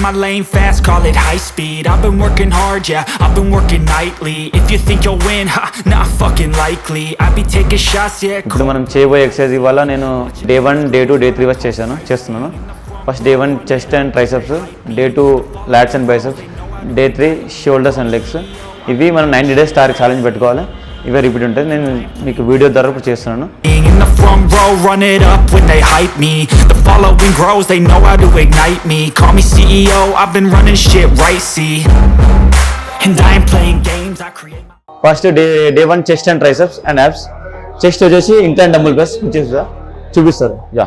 my lane fast, call it high speed. I've been working hard, yeah, I've been working nightly. If you think you'll win, ha, not fucking likely. I be taking shots, yeah. ఇప్పుడు మనం చేయబోయే exercise ఇవాళ నేను day 1 day 2 day 3 వరకు చేస్తున్నాను. First day 1 chest and triceps, day 2 lots and biceps, day 3 shoulders and legs. ఇవి మనం 90 days target challenge పెట్టుకోవాలి. ఇవే రిపీట్ ఉంటుంది. నేను మీకు వీడియో ద్వారా ఇప్పుడు చేస్తున్నాను. In the front row, run it up when they hype me. The following grows, they know how to ignite me. Call me CEO, I've been running shit right, see. And I ain't playing games, I create my... first day 1 chest and triceps and abs. Chest వచ్చేసి incline dumbbell press చూపిస్తారు. Yeah,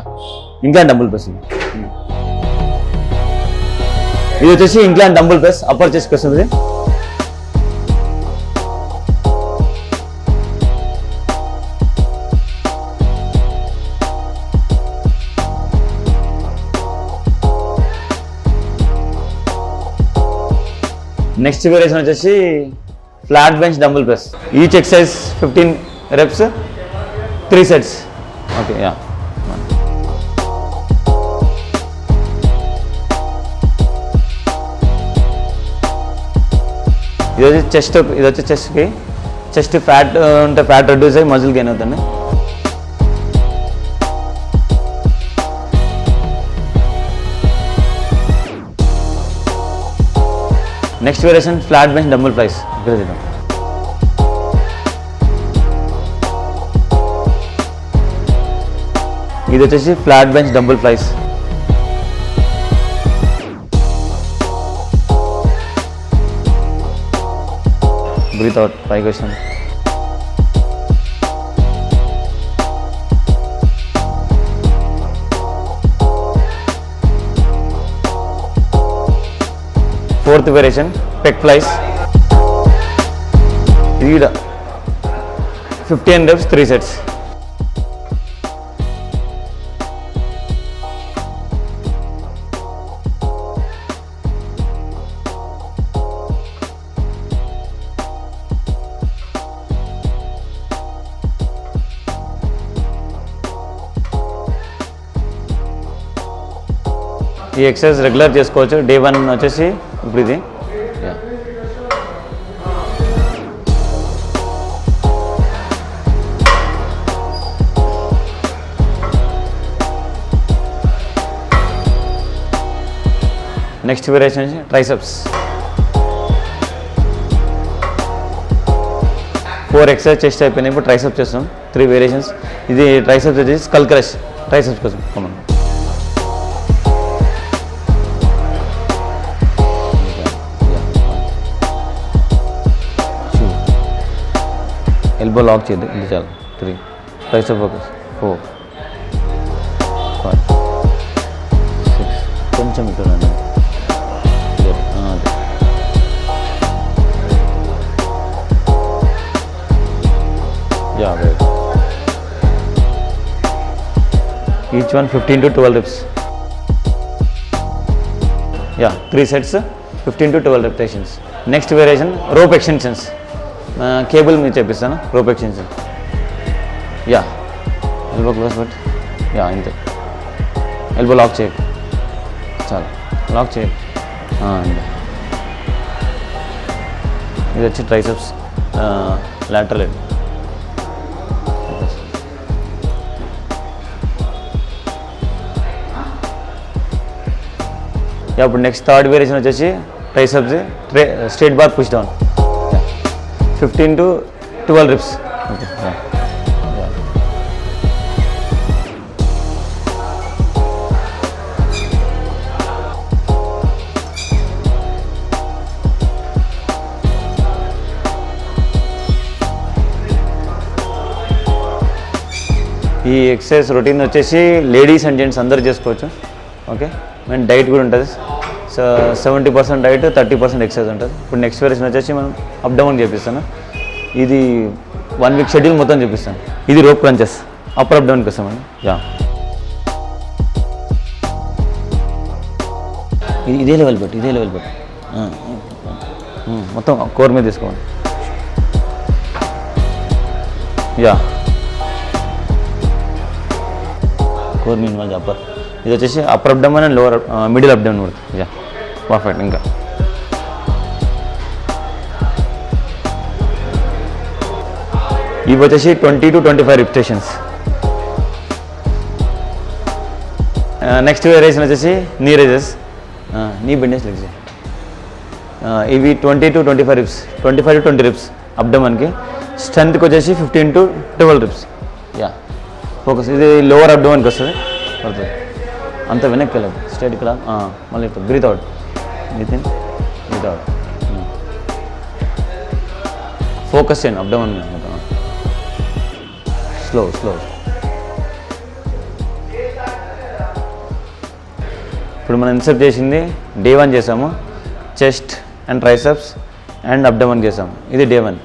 incline dumbbell press. ఇది వచ్చేసి incline dumbbell press upper chest press ఉంది. Next variation వచ్చేసి flat bench dumbbell press. Each exercise 15 reps, 3 sets. Okay, yeah. ఇది వచ్చి chest. ఇది వచ్చి చెస్ట్కి చెస్ట్ ఫ్యాట్ ఉంటే ఫ్యాట్ రెడ్యూస్ అయ్యి మజిల్ గెయిన్ అవుతుంది. Next variation flat bench dumbbell press. ఇక్కడ చూద్దాం. ఇది వచ్చేసి flat bench dumbbell press. Breathe out, పైకి వచ్చాను. Fourth variation pec flies. ఇది 15 reps, 3 sets. ఈ ఎక్సర్సైజ్ రెగ్యులర్ చేసుకోవచ్చు. డే 1 వచ్చేసి ఇప్పుడు ఇది. Next variation triceps. 4 exercise chest అయిపోయినాయి. ఇప్పుడు ట్రైసెప్స్ చేస్తాం. 3 వేరియేషన్స్. ఇది ట్రైసెప్స్ వచ్చేసి స్కల్ క్రష్. ట్రైసెప్స్ కోసం కామన్. ఎల్బో లాక్ చేయద్దు. ఇది చాలు. 3 ట్రైసెప్ ఫోకస్. 4 5 6. కొంచెం ఇక్కడ yeah, right. Each one 15 to 12 reps. Yeah, 3 sets, 15 to 12 repetitions. Next variation, rope extensions. Cable में चेपिस्ताना rope extension. Yeah, elbow close but yeah, इंते. Elbow lock check. चल, lock check. हाँ इंते. ये अच्छे triceps, lateral head. ఇప్పుడు next third variation వచ్చేసి triceps straight bar push down. 15 to 12 reps. ఈ exercise routine వచ్చేసి ladies and gents అందరూ చేసుకోవచ్చు. ఓకే, అండ్ డైట్ కూడా ఉంటుంది. 70% డైట్, 30% ఎక్సర్సైజ్ ఉంటుంది. ఇప్పుడు నెక్స్ట్ వేరియేషన్ వచ్చేసి మనం అప్ డౌన్ చేపిస్తాను. ఇది 1 week షెడ్యూల్ మొత్తం చూపిస్తాను. ఇది రోప్ క్రంచెస్ అప్ డౌన్కి వస్తామండి. యా, ఇదే లెవెల్ పెట్టు మొత్తం కోర్ మీద తీసుకోండి. యా, కోర్ మీన్ వాళ్ళు అప్పర్. ఇది వచ్చేసి upper abdomen and lower middle abdomen కూడా. Yeah, perfect. ఇంకా ఇవి వచ్చేసి 20 to 25 రిపిటేషన్స్. నెక్స్ట్ వేరియేషన్ వచ్చేసి నీ రేజెస్, నీ బెండెస్ లెగ్స్. ఇవి 20 to 25 రిప్స్, 25 to 20 రిప్స్ అబ్డమన్కి. స్ట్రెంత్కి వచ్చేసి 15 to 12 రిప్స్. Yeah focus. ఇది లోవర్ అబ్డమన్కి వస్తుంది, పడుతుంది. అంత వెనక్కి వెళ్ళదు, స్ట్రైట్ ఇక్కడ. మళ్ళీ ఇప్పుడు breathe out, breathe in, breathe out. Focus చేయండి అబ్డమన్ మీద. Slow slow. ఇప్పుడు మనం ఇన్సర్ట్ చేసింది డే 1 చేసాము, chest and triceps and abdomen చేసాము. ఇది డే 1.